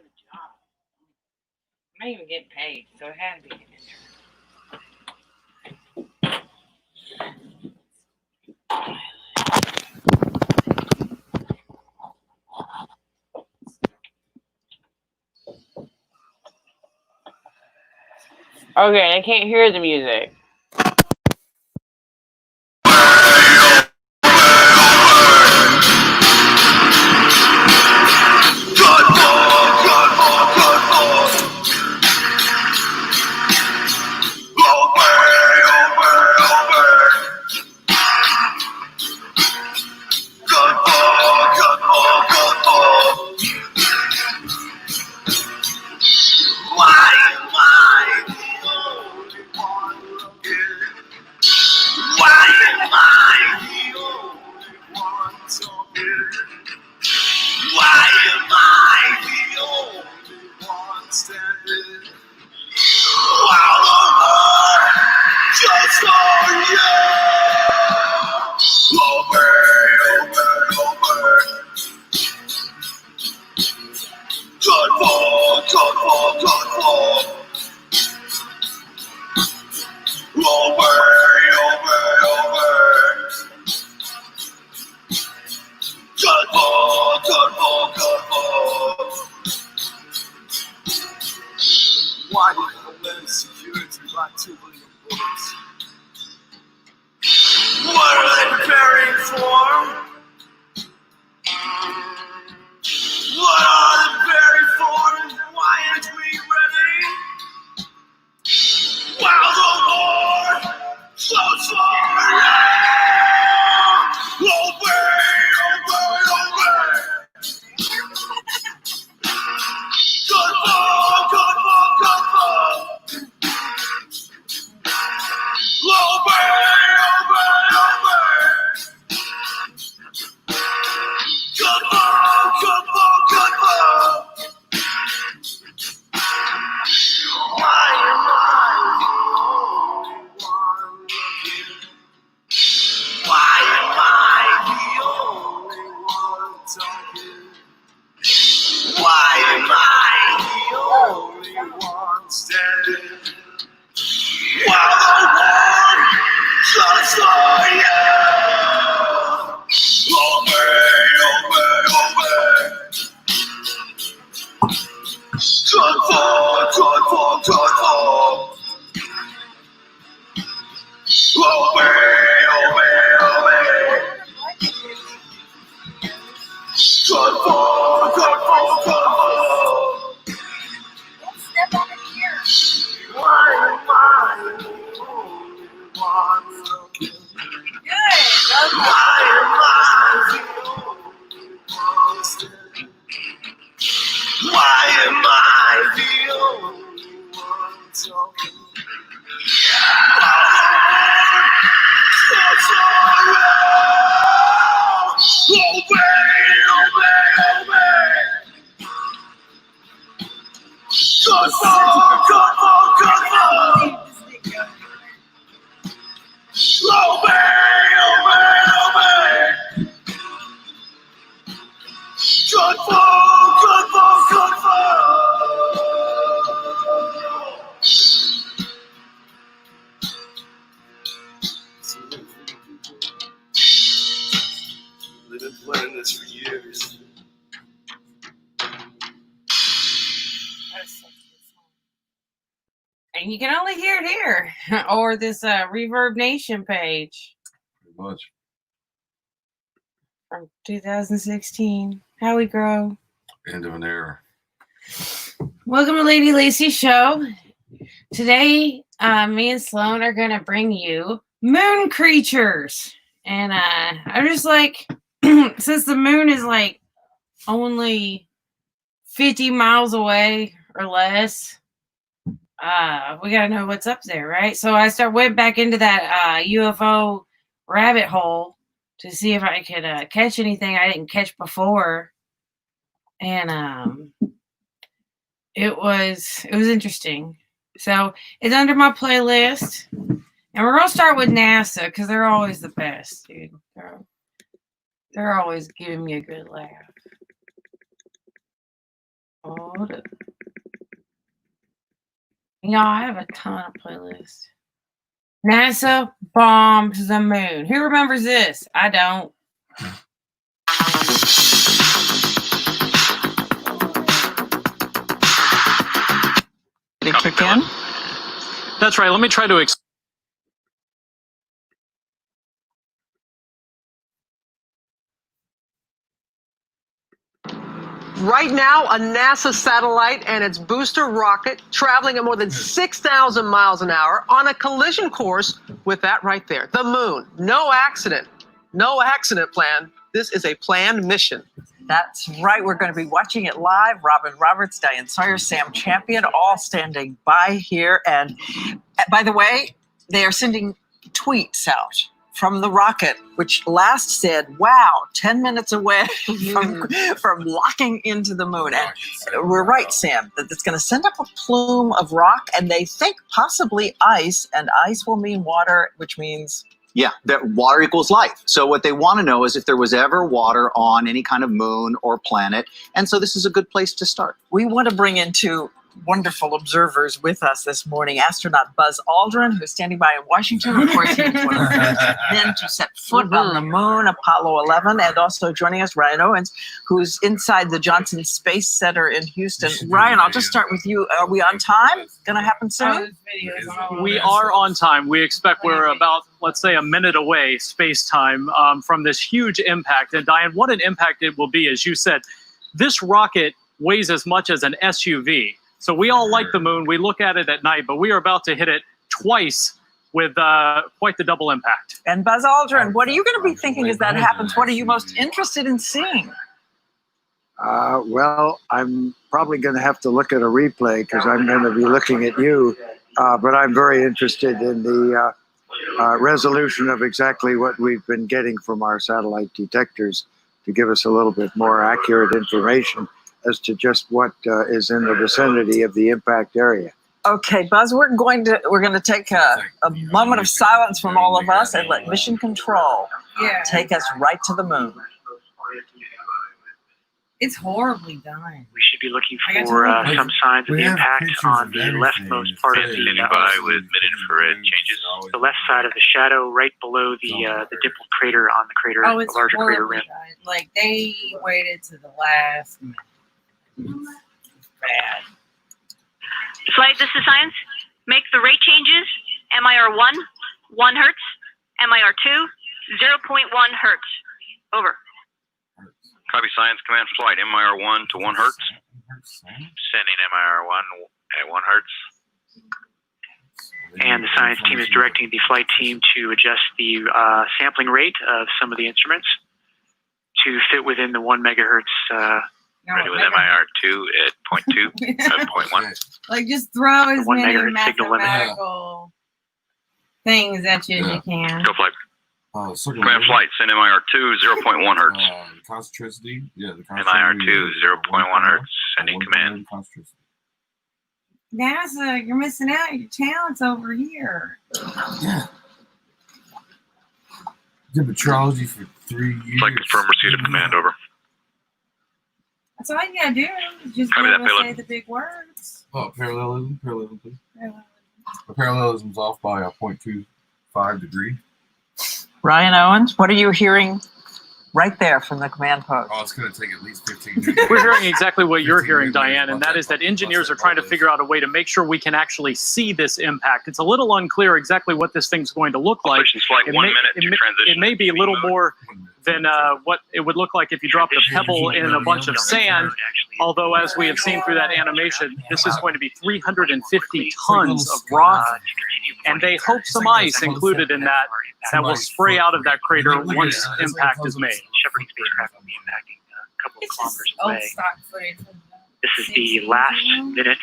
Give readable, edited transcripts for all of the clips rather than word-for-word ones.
the job. I'm not even getting paid, so it had to be an intern. Okay, I can't hear the music. Why did Homeland Security lie to William Bullets? What are they preparing for? What are they preparing for? And why aren't we ready? While the war floats over, We've been playing this for years. And you can only hear it here or this Reverb Nation page. Pretty much. From 2016. How we grow. End of an era. Welcome to Lady Lacy Show. Today, me and Sloan are going to bring you moon creatures. And I'm just like, since the moon is like only 50 miles away or less, we got to know what's up there, right? So I went back into that UFO rabbit hole to see if I could catch anything I didn't catch before. And it was interesting. So it's under my playlist. And we're going to start with NASA because they're always the best, dude. They're always giving me a good laugh. Oh, Hold up. Y'all, I have a ton of playlists. NASA bombs the moon. Who remembers this? I don't. Kick in? That's right. Let me try to Right now, a NASA satellite and its booster rocket traveling at more than 6,000 miles an hour on a collision course with that right there, the moon. No accident. No accident plan. This is a planned mission. That's right. We're going to be watching it live. Robin Roberts, Diane Sawyer, Sam Champion, all standing by here. And by the way, they are sending tweets out from the rocket, which last said, wow, 10 minutes away from locking into the moon. And we're right, Sam, that it's going to send up a plume of rock, and they think possibly ice, and ice will mean water, which means... Yeah, that water equals life. So what they want to know is if there was ever water on any kind of moon or planet. And so this is a good place to start. We want to bring in two wonderful observers with us this morning. Astronaut Buzz Aldrin, who's standing by in Washington. Of course, he was one of the first men to set foot on the moon, Apollo 11. And also joining us, Ryan Owens, who's inside the Johnson Space Center in Houston. Ryan, I'll just start with you. Are we on time? Going to happen soon? We are on time. We expect we're about, let's say, a minute away, space time, from this huge impact. And Diane, what an impact it will be, as you said. This rocket weighs as much as an SUV. So we all like the moon. We look at it at night, but we are about to hit it twice with quite the double impact. And Buzz Aldrin, what are you going to be thinking as that happens? What are you most interested in seeing? Well, I'm probably going to have to look at a replay because I'm going to be looking at you. But I'm very interested in the resolution of exactly what we've been getting from our satellite detectors to give us a little bit more accurate information as to just what is in the vicinity of the impact area. Okay, Buzz, we're going to take a moment of silence from all of us and let Mission Control take us right to the moon. It's horribly done. We should be looking for some signs of the impact on the leftmost part of the with mid-infrared changes. the left side of the shadow, right below the dimpled crater on the crater, Oh, the it's larger crater horribly rim. done. Like, they waited to the last minute. It's bad. Flight, this is Science. Make the rate changes. MIR 1, 1 hertz. MIR 2, 0.1 hertz. Over. Copy Science Command Flight, MIR 1 to 1 hertz. Sending MIR 1 at 1 hertz. And the science team is directing the flight team to adjust the sampling rate of some of the instruments to fit within the 1 megahertz. Ready with MIR 2 at 0.2, 0.1. Like, just throw as 1 many megahertz signal limit. mathematical things at you as you can. Go flight. Command Flight, send MIR 2, 0.1 hertz. Concentricity, yeah, the MIR 2, 0.1 hertz. Sending command. NASA, you're missing out. Your talent's over here. Yeah. Did metrology for 3 years. Flight confirm receipt of command, over. That's all you gotta do. Just Copy be that, able to Philip. say the big words. Oh, parallelism, please. The parallelism's off by a 0.25 degree. Ryan Owens, what are you hearing right there from the command post? Oh, it's going to take at least 15 minutes. We're hearing exactly what you're hearing, Diane, and that is that engineers are trying to figure out a way to make sure we can actually see this impact. It's a little unclear exactly what this thing's going to look like. Operations Flight, 1 minute to transition. It may be a little more than what it would look like if you dropped a pebble in a bunch of sand, although as we have seen through that animation, this is going to be 350 tons of rock, and they hope some ice included in that will spray out of that crater once impact is made. Shepherding spacecraft will be impacting a couple of It's kilometers just old away. stock footage. This is the last minute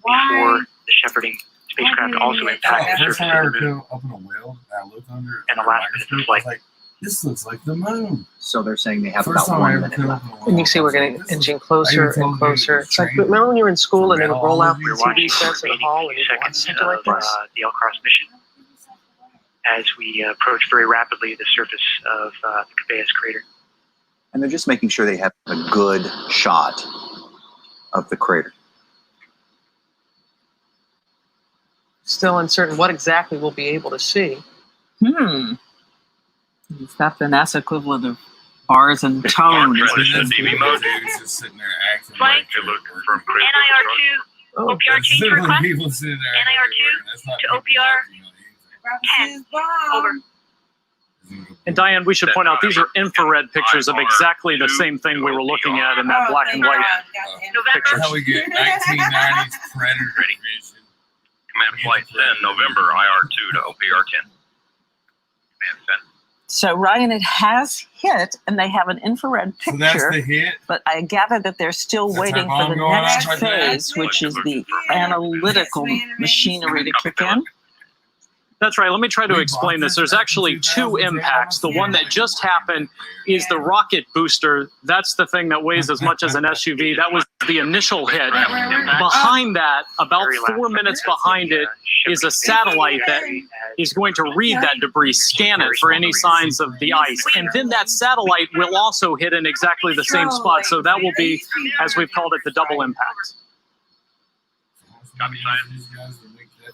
before the shepherding spacecraft also impacts the First surface time I ever of the moon. came up in a whale that I looked under, And the last minute of flight. I was like, this looks like the moon. So they're saying they have First about time I 1 ever minute came left. up in a whale. And you see we're getting inching closer and closer. It's like, remember when you were in school and they would roll out We're the watching TV sets in the hall and you'd watch seconds something like of this? the L-Cross mission as we approach very rapidly the surface of the Cabeus crater. And they're just making sure they have a good shot of the crater. Still uncertain what exactly we'll be able to see. It's got the NASA equivalent of bars and tone. DV mode. Dude's just sitting there acting Flight like they're from NIR2, Oh, OPR change request. people sitting there NIR2 to OPR 10. Over. And Diane, we should point out these are infrared pictures of exactly the same thing we were looking at in that black and white picture. How we get 1990s Predator vision. Command Flight 10, November, IR2 to OPR 10. Command 10. So Ryan, it has hit, and they have an infrared So that's picture. the hit. But I gather that they're still That's waiting our for the bomb going off next right there? phase, which is the analytical machinery to kick in. That's right. Let me try to explain this. There's actually two impacts. The one that just happened is the rocket booster. That's the thing that weighs as much as an SUV. That was the initial hit. Behind that, about 4 minutes behind it, is a satellite that is going to read that debris, scan it for any signs of the ice. And then that satellite will also hit in exactly the same spot. So that will be, as we've called it, the double impact. Copy, science.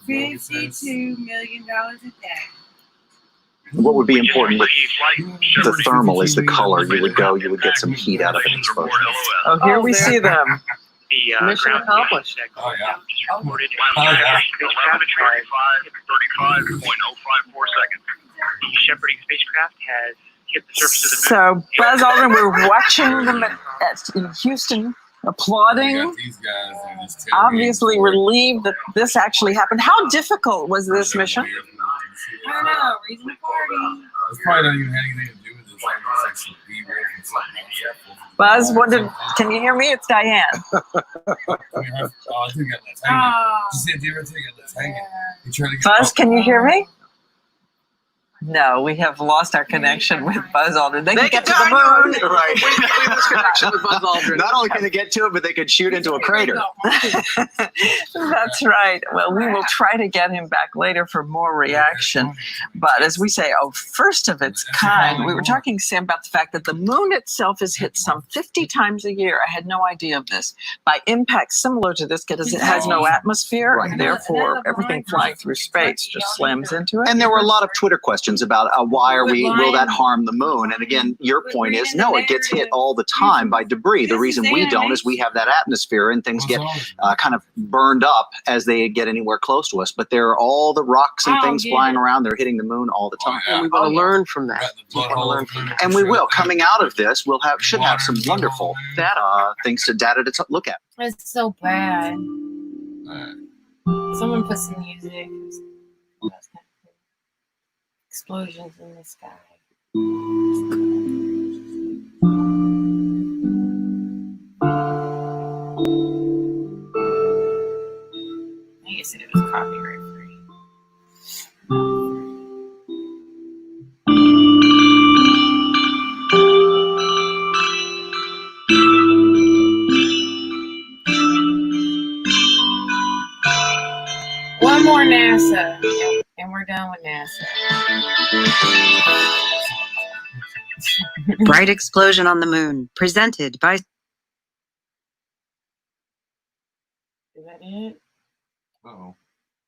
$52 million a day. What would be important with the thermal is the color. You would get some heat out of an exposure. Oh, here we see them. The Mission ground accomplished. station Oh, yeah. reported Oh, yeah. 35.054 seconds. the shepherding spacecraft has hit the surface of the moon. So Buzz Aldrin, we're watching them in Houston, We applauding. got these guys and just Obviously relieved that this actually happened. How difficult was this mission? I don't know. Reason to party. It's probably not even had anything to do with this. It's like some B-roll and something else. Buzz, can you hear me? It's Diane. Oh, I think I got let's hang it. Just said, "Dear, I think I got let's hang it." You trying to get Buzz, can you hear me? No, we have lost our connection with Buzz Aldrin. They can get to the moon. Right. We lose connection with Buzz Aldrin. Not only can they get to it, but they could shoot into a crater. That's right. Well, we will try to get him back later for more reaction. But as we say, first of its kind, we were talking, Sam, about the fact that the moon itself is hit some 50 times a year. I had no idea of this. By impacts similar to this, because it has no atmosphere, and therefore everything flying through space just slams into it. And there were a lot of Twitter questions about why will that harm the moon? And again, your point is, no, it gets hit all the time by debris. The reason we don't is we have that atmosphere and things get kind of burned up as they get anywhere close to us. But there are all the rocks and things flying around. They're hitting the moon all the time. And we want to learn from that. And we will. Coming out of this, should have some wonderful data to look at. It's so bad. Someone put some music. Explosions in the sky. I guess it was copyright free. One more NASA, and we're done with NASA. Bright explosion on the moon, presented by... Is that it? Uh-oh.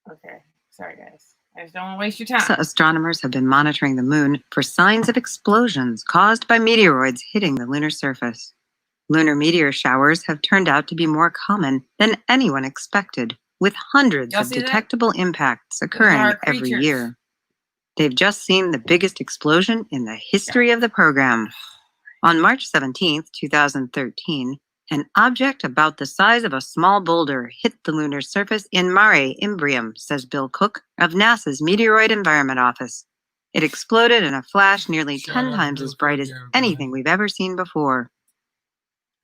Okay. Sorry, guys. I just don't want to waste your time. Astronomers have been monitoring the moon for signs of explosions caused by meteoroids hitting the lunar surface. Lunar meteor showers have turned out to be more common than anyone expected, with hundreds Y'all of see that? detectable impacts occurring are every creatures. year. They've just seen the biggest explosion in the history of the program. On March 17th, 2013, an object about the size of a small boulder hit the lunar surface in Mare Imbrium, says Bill Cook of NASA's Meteoroid Environment Office. It exploded in a flash nearly 10 times as bright as anything we've ever seen before.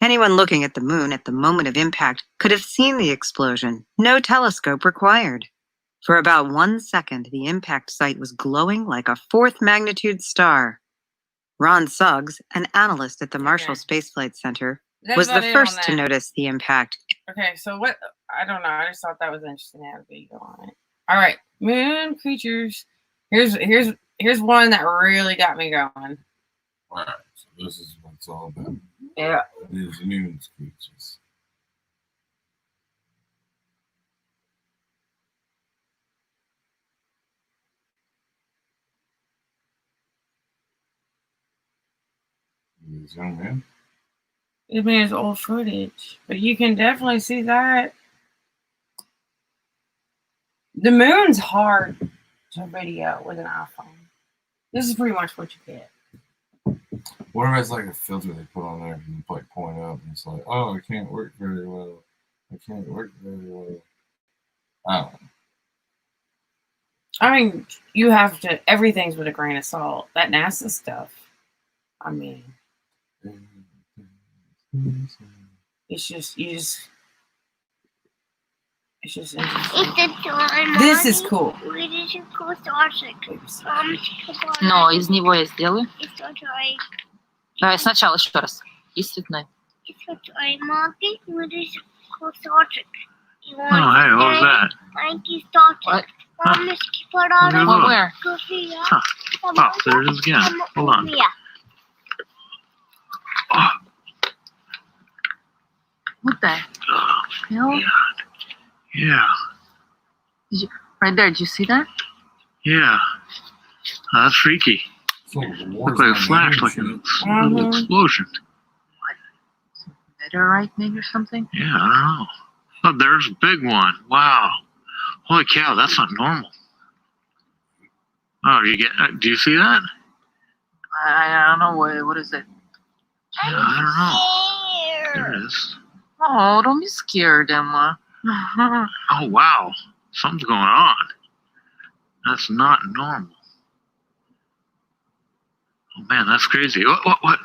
Anyone looking at the moon at the moment of impact could have seen the explosion, no telescope required. For about 1 second, the impact site was glowing like a fourth magnitude star. Ron Suggs, an analyst at the Marshall Space Flight Center, That's was the about it first on to that. notice the impact. Okay, so what? I don't know. I just thought that was interesting to have a video on it. All right, moon creatures. Here's one that really got me going. All right, so this is what it's all about. Yeah. These moon creatures. You zoom in. I mean, it's old footage, but you can definitely see that. The moon's hard to video with an iPhone. This is pretty much what you get. What if it's like a filter they put on there and you like point up and it's like, oh, it can't work very well. It can't work very well. I don't know. I mean, you have to, everything's with a grain of salt. That NASA stuff, I mean, it's just interesting. This is cool. Но из него я сделаю. Давай сначала еще раз. Есть цветной. Oh, hey, what was that? What? Huh. Where? Huh. Oh, there it is again. Hold on. Oh, What the hell? yeah. Right there, did you see that? Yeah. That's freaky. It's like a Looked like a flash, like an explosion. Meteorite or something? Yeah, I don't know. Oh, there's a big one. Wow. Holy cow, that's not normal. Oh, do you see that? I don't know. What is it? Yeah, I don't know. There it is. Oh, don't be scared, Emma. Oh, wow. Something's going on. That's not normal. Oh, man, that's crazy. What?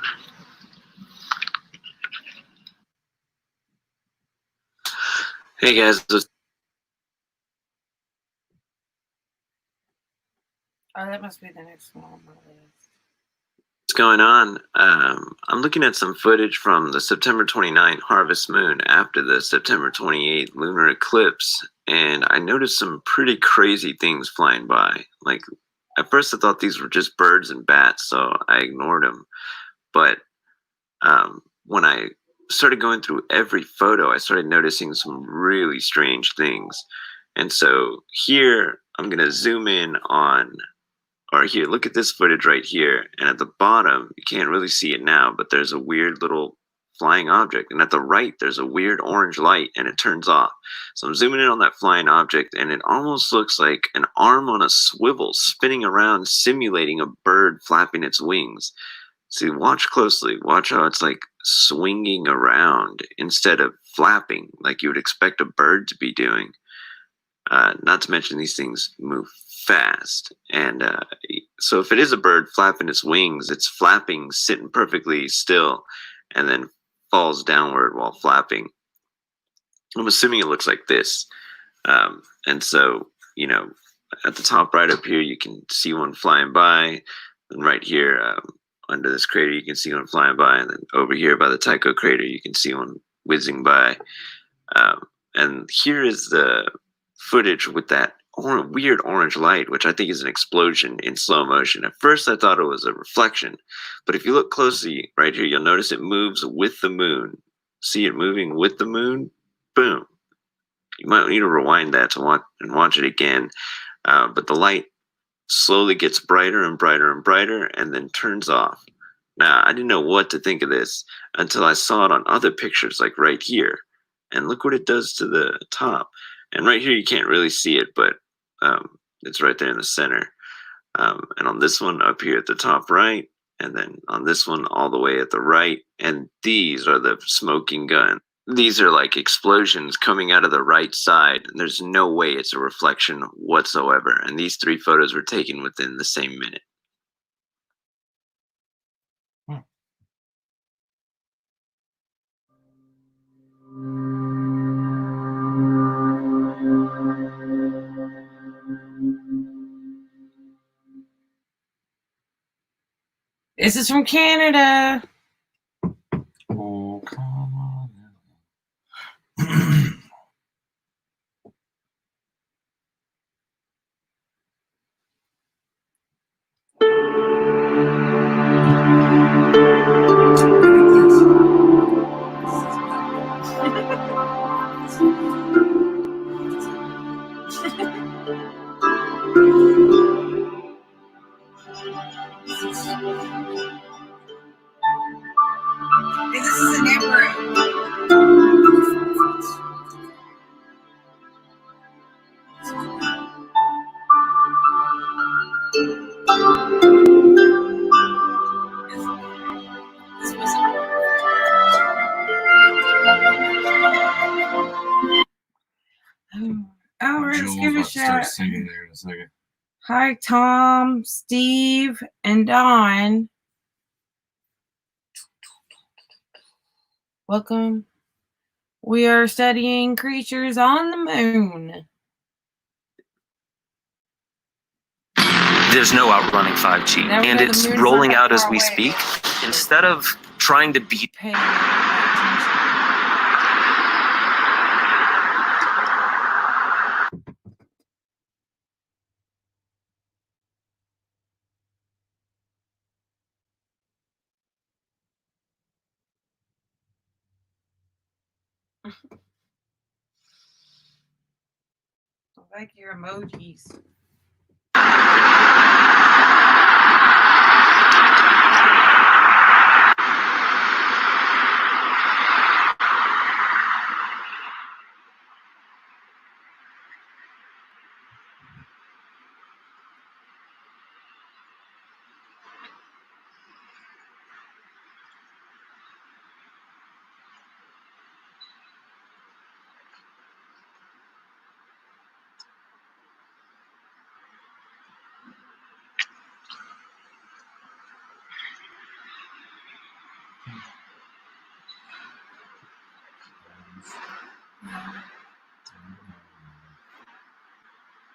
Hey guys, Oh, that must be the next one on my list. what's going on? I'm looking at some footage from the September 29th harvest moon after the September 28th lunar eclipse, and I noticed some pretty crazy things flying by. Like, at first I thought these were just birds and bats, so I ignored them. But when I started going through every photo, I started noticing some really strange things. And so here, I'm going to zoom in on, or here, look at this footage right here. And at the bottom, you can't really see it now, but there's a weird little flying object. And at the right, there's a weird orange light and it turns off. So I'm zooming in on that flying object and it almost looks like an arm on a swivel spinning around, simulating a bird flapping its wings. See, watch closely. Watch how it's like swinging around instead of flapping like you would expect a bird to be doing. Not to mention these things move fast. And so if it is a bird flapping its wings, it's flapping, sitting perfectly still, and then falls downward while flapping. I'm assuming it looks like this. And so, you know, at the top right up here, you can see one flying by. And right here, under this crater, you can see one flying by. And then over here by the Tycho crater, you can see one whizzing by. And here is the footage with that weird orange light, which I think is an explosion in slow motion. At first, I thought it was a reflection. But if you look closely right here, you'll notice it moves with the moon. See it moving with the moon? Boom. You might need to rewind that to watch it again. But the light slowly gets brighter and brighter and brighter and then turns off. Now, I didn't know what to think of this until I saw it on other pictures, like right here. And look what it does to the top. And right here, you can't really see it, but it's right there in the center. And on this one up here at the top right, and then on this one all the way at the right. And these are the smoking gun. These are like explosions coming out of the right side. And there's no way it's a reflection whatsoever. And these three photos were taken within the same minute. This is from Canada. Oh, come on. let's Joel's give a about to start shout. singing there in a second. Hi, Tom, Steve, and Don. Welcome. We are studying creatures on the moon. There's no outrunning 5G, Now we and know the it's moon's rolling not that out as far we away. speak. Instead of trying to beat Pay attention. I like your emojis.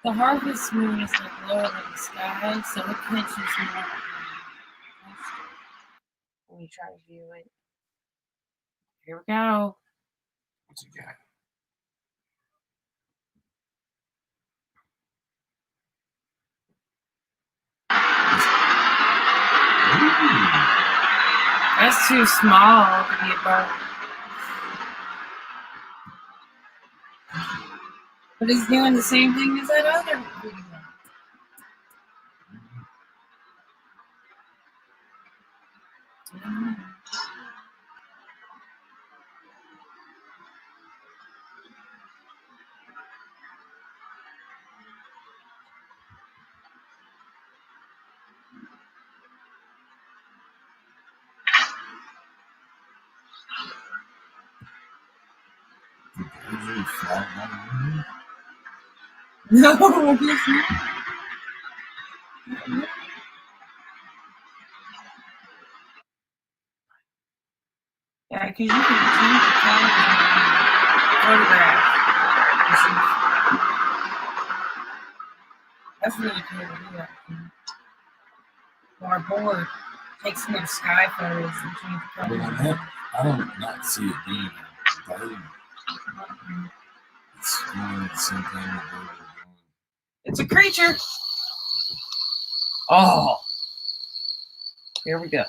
The harvest moon is like lower than the sky, so it catches more when you try to view it. Here we go. What's he got? That's too small to be a bird. But it's doing the same thing as that other video. Is he flat down No, I guess not. Yeah, because you can change the color photograph. That's really cool to do that. On our board, take some of the sky photos and change the But color. I don't not see it being a bird. It's doing the same thing the bird is doing. It's a creature. Oh, here we go.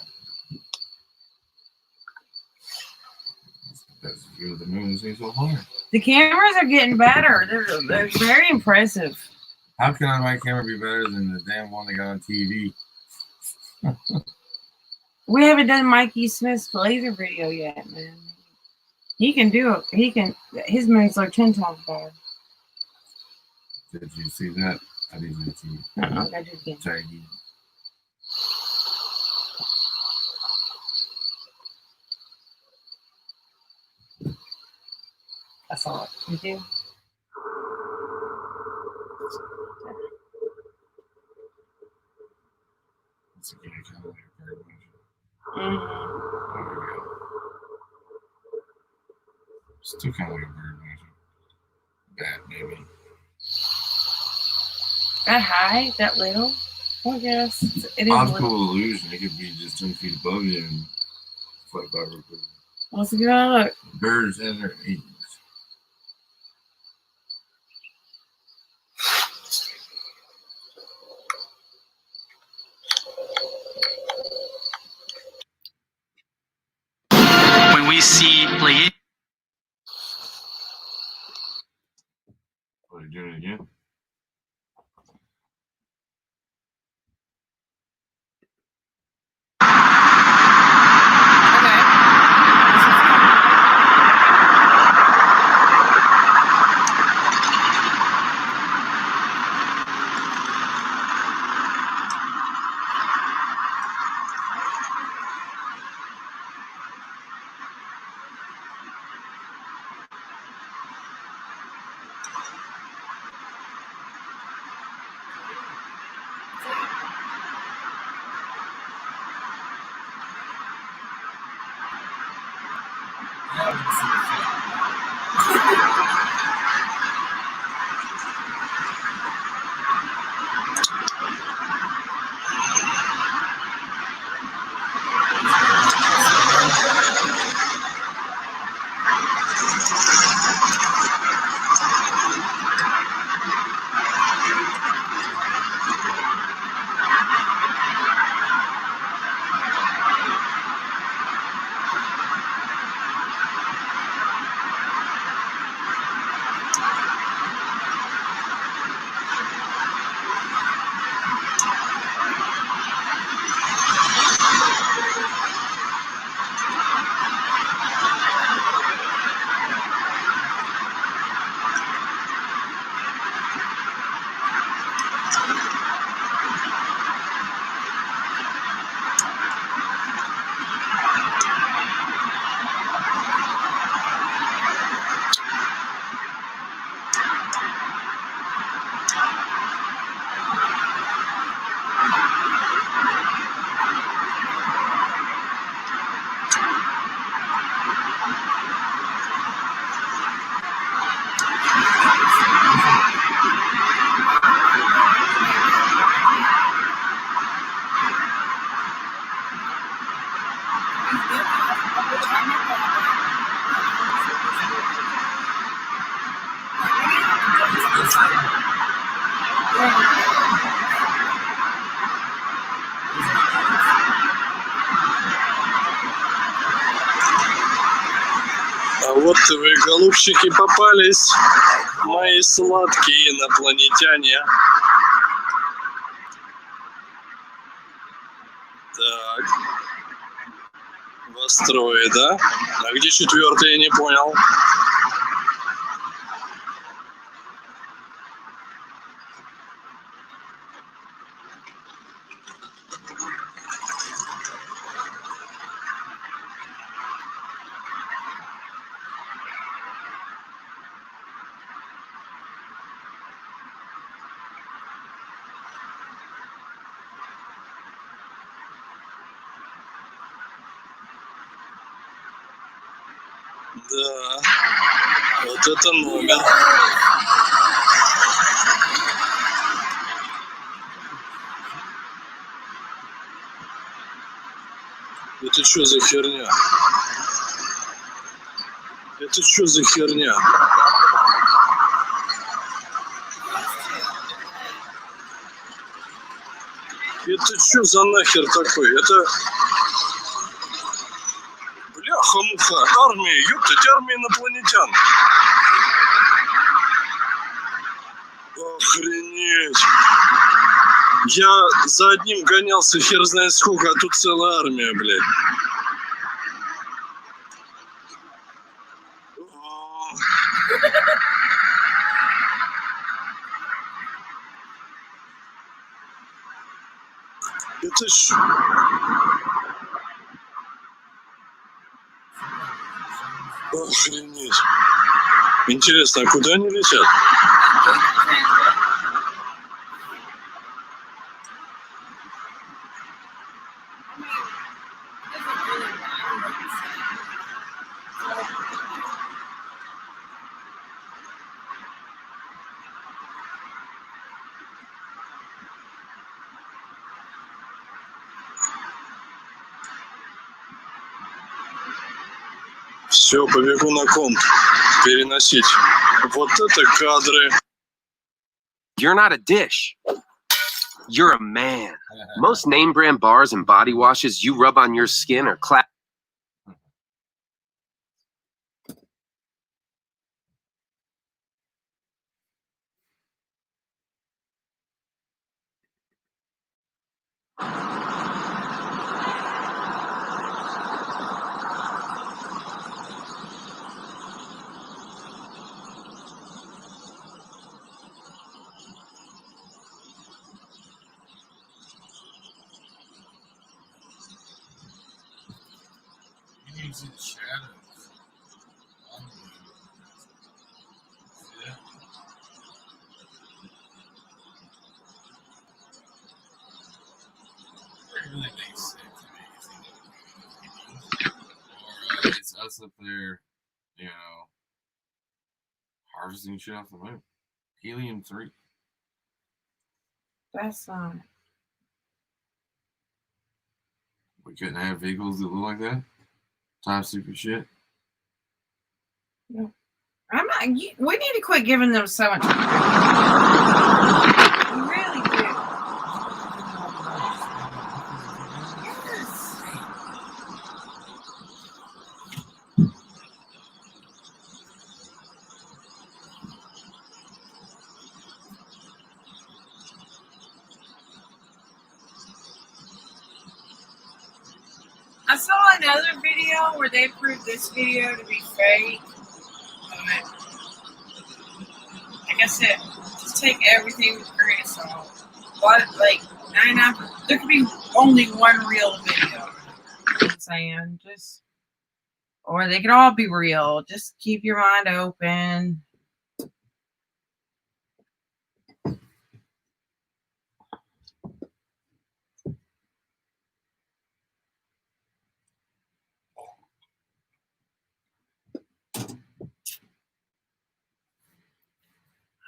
That's the view of the moon seems so hard. The cameras are getting better. They're very impressive. How can my camera be better than the damn one they got on TV? We haven't done Mikey Smith's laser video yet, man. He can do it. He can. His moon's like 10 times better. Did you see that? I didn't see it. I did again. Jaggy. I saw it. You do? It's a kind of like a bird. Mm-hmm. There we go. Still kind of like a bird. Bat, maybe. That high? That little? I guess. It is Optical little. illusion. It could be just 10 feet above you and fly by real quick. Let's give it a look. Birds in their 80s. When we see Pleiadians, What are you doing again? А вот вы, голубчики, попались, мои сладкие инопланетяне. Так. Вас трое, да? А где четвертый, я не понял. Да, вот это номер. Это что за херня? Это что за херня? Это что за нахер такой? Это... Бляха-муха, армия, ёптать, армия инопланетян. Охренеть. Я за одним гонялся хер знает сколько, а тут целая армия, блядь. Это что? Охренеть. Интересно, а куда они летят? Все, побегу на комп переносить. Вот это кадры. You're not a dish. You're a man. Most name brand bars and body washes you rub on your skin are clap. Using shadows. Yeah. It really makes sense to me. Or it's us up there, you know, harvesting shit off the moon. Helium-3. That's We couldn't have vehicles that look like that. Top secret shit. no. I'm not. We need to quit giving them so much. We really do. Yes. I saw another video where they proved this video to be fake. Like I said, just take everything with a grain of salt. But like 99%, there could be only one real video. You know what I'm saying? Just, or they could all be real. Just keep your mind open.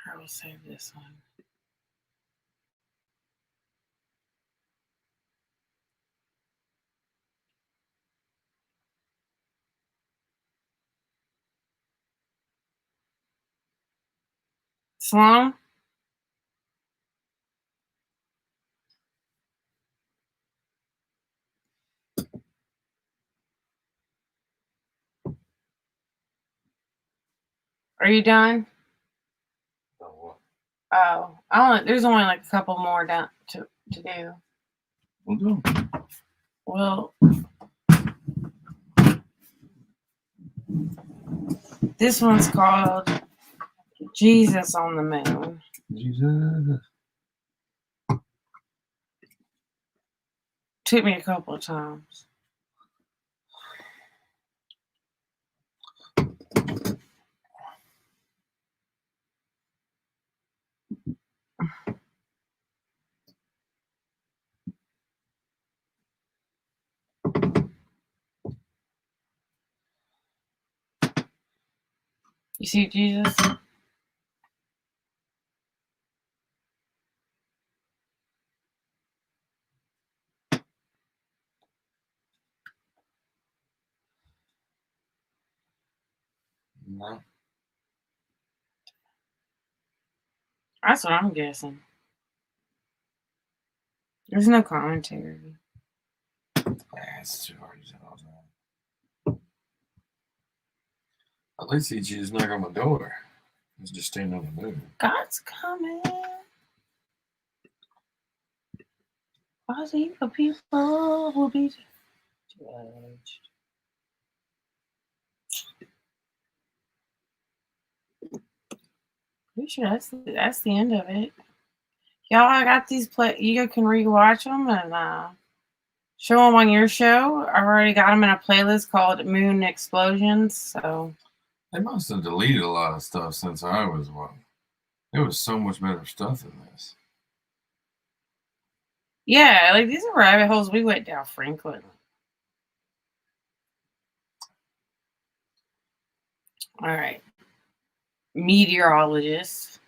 I will save this one. Sloan? Are you done? Oh, what? Oh, there's only like a couple more down to do. We'll do. Well, this one's called Jesus on the Moon. Jesus. Took me a couple of times. You see Jesus? No. That's what I'm guessing. There's no commentary. It's too hard to tell. At least he just knocked on my door. He's just standing on the moon. God's coming. All the evil people will be judged. Pretty sure that's the end of it. Y'all, I got these you can rewatch them and show them on your show. I've already got them in a playlist called Moon Explosions. So They must have deleted a lot of stuff since I was one. There was so much better stuff than this. yeah, like these are rabbit holes we went down, Franklin. All right. Meteorologist.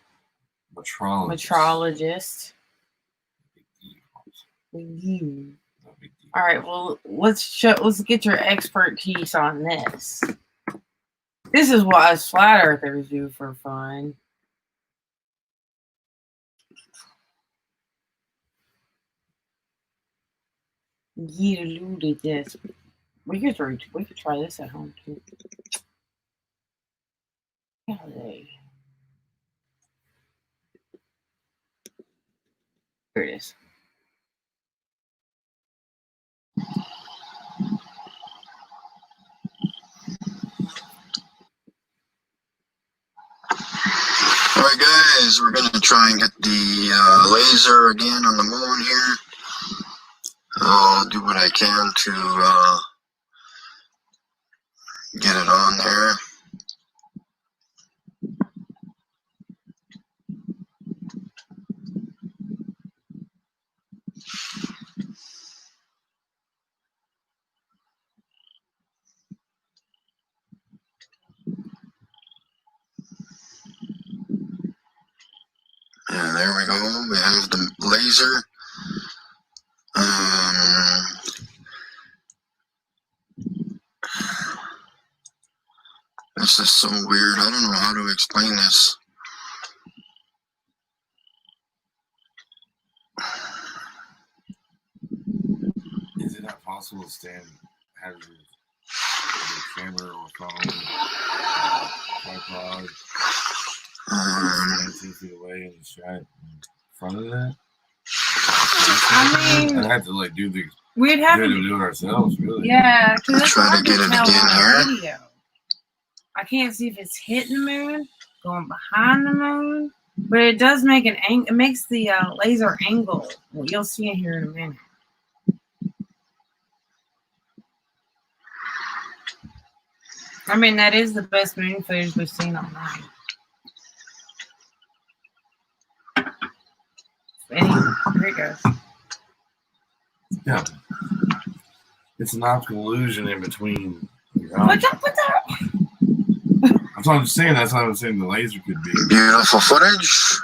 Metrologist. All right, well, let's get your expertise on this. This is what us flat earthers do for fun. You eluded this. We could try this at home too. Golly. Here it is. All right, guys, we're going to try and get the laser again on the moon here. I'll do what I can to get it on there. Yeah, there we go. We have the laser. This is so weird. I don't know how to explain this. Is it not possible to have your camera or phone, tripod, 17 feet away and just right in front of that? I mean, I'd have to like do we'd have to do it ourselves, really. Yeah, because it's Try to hard get it tell again on here. video. I can't see if it's hitting the moon, going behind the moon, but it does make an angle. It makes the laser angle. Well, you'll see it here in a minute. I mean, that is the best moon footage we've seen all night. Anyway, here it goes. Yeah. It's an optical illusion in between your What's eyes. up with that? That's what I'm saying. That's what I'm saying the laser could be. Beautiful footage.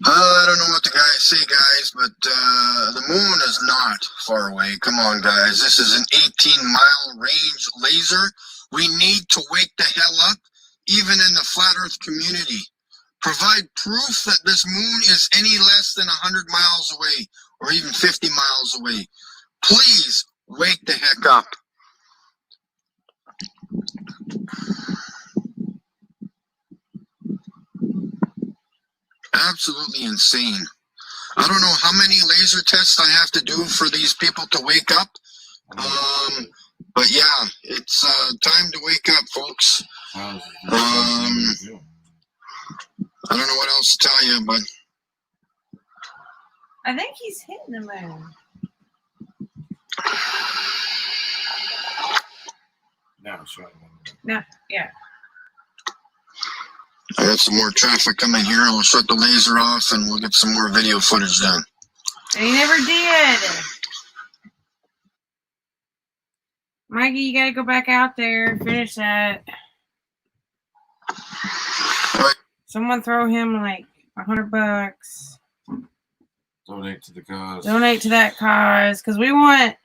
I don't know what to say, guys, but the moon is not far away. Come on, guys. This is an 18-mile range laser. We need to wake the hell up, even in the flat earth community. Provide proof that this moon is any less than 100 miles away or even 50 miles away. Please wake the heck up. Absolutely insane. I don't know how many laser tests I have to do for these people to wake up. But yeah, it's time to wake up, folks. I don't know what else to tell you, but I think he's hitting the moon. No, yeah. I got some more traffic coming here. We'll shut the laser off and we'll get some more video footage done. He never did. Mikey, you gotta go back out there and finish that. Someone throw him like $100. Donate to the cause. Donate to that cause, because we want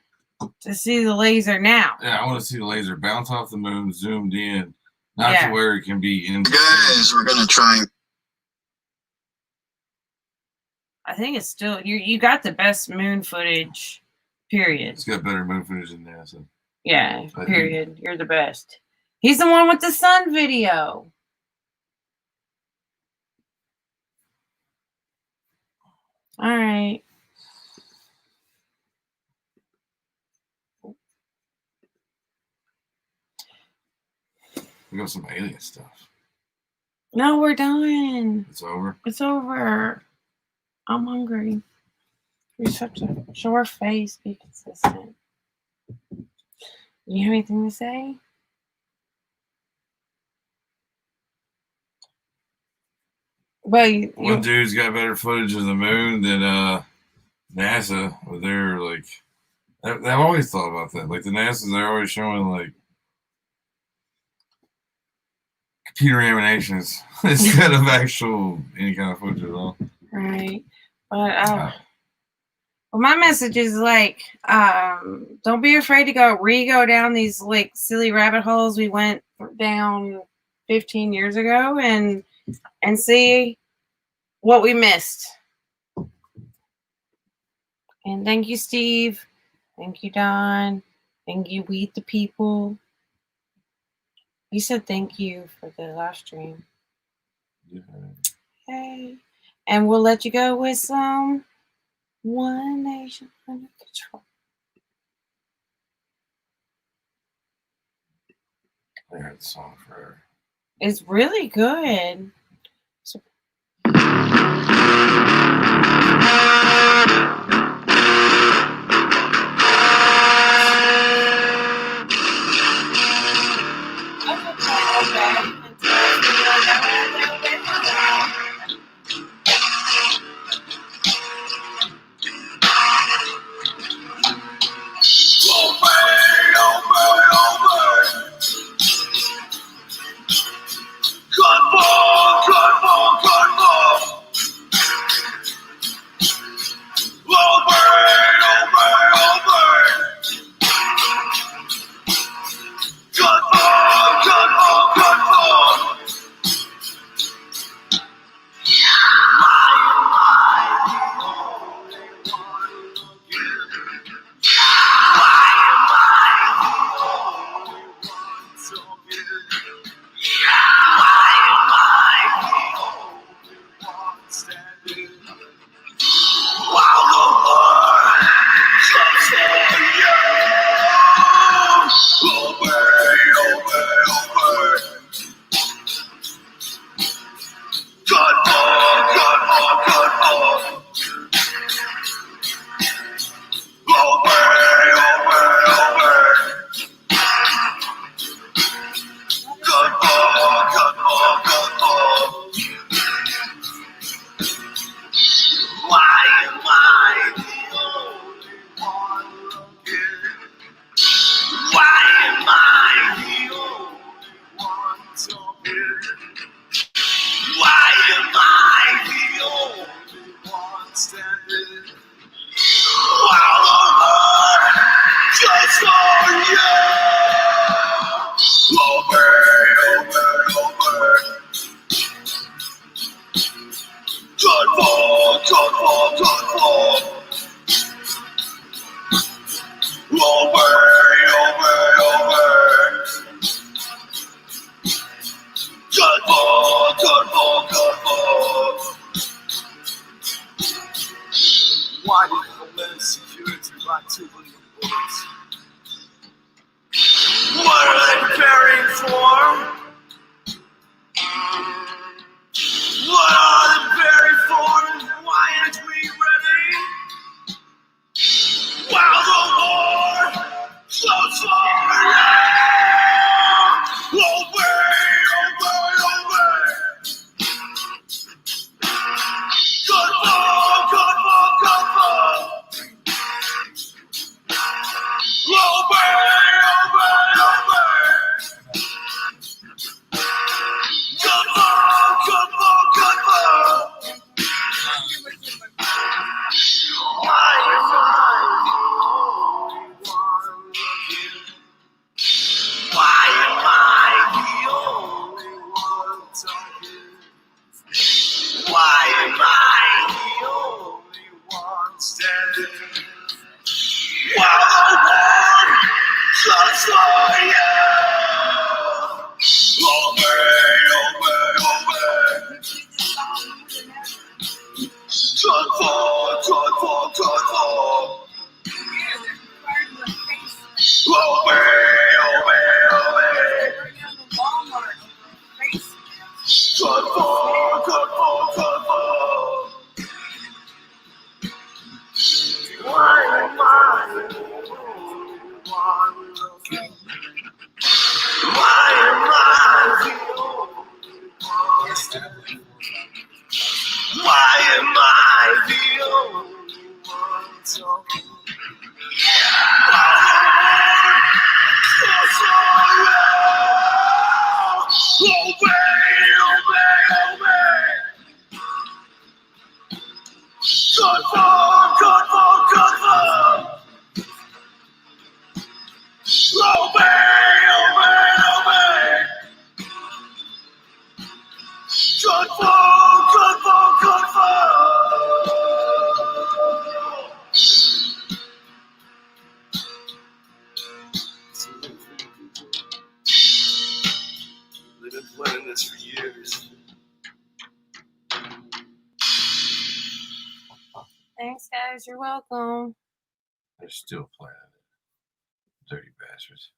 to see the laser now. Yeah, I want to see the laser bounce off the moon, zoomed in, not to where it can be in. Guys, we're gonna try. I think it's still you got the best moon footage, period. It's got better moon footage than NASA. Yeah, period. You're the best. He's the one with the sun video. All right. We got some alien stuff. No, we're done. It's over. It's over. I'm hungry. We just have to show our face, be consistent. Do you have anything to say? Well, One dude's got better footage of the moon than NASA. They're like, I've always thought about that. Like the NASA's, they're always showing like computer animations instead of actual any kind of footage at all. Right. But well, my message is like, don't be afraid to go down these like silly rabbit holes we went down 15 years ago and see what we missed. And thank you, Steve. Thank you, Don. Thank you, We the People. You said thank you for the live stream. Yeah. Okay. And we'll let you go with some One Nation Under Control. I heard the song forever. It's really good. So Good boy! my Tuvalu boys. What are they preparing for? What are they preparing for? Why aren't we ready? While the war flows forward, away, away, away. Good ball, good ball, good ball. Away, away, away. Good ball, good ball, good ball. Why am I the only one looking? Why am I the only one talking? Why am I the only one standing? While the war flows for you. Away, away, away. Good for, good for, good for. Away, away, away. Good for, good for, good for. Why am I the only one looking? Why am I the only one standing? Why am I the only one talking? Good for, good for, good for. Away, away, away. Good for, good for, good for. They've been planning this for years. Thanks, guys. You're welcome. They're still planning it. Dirty bastards.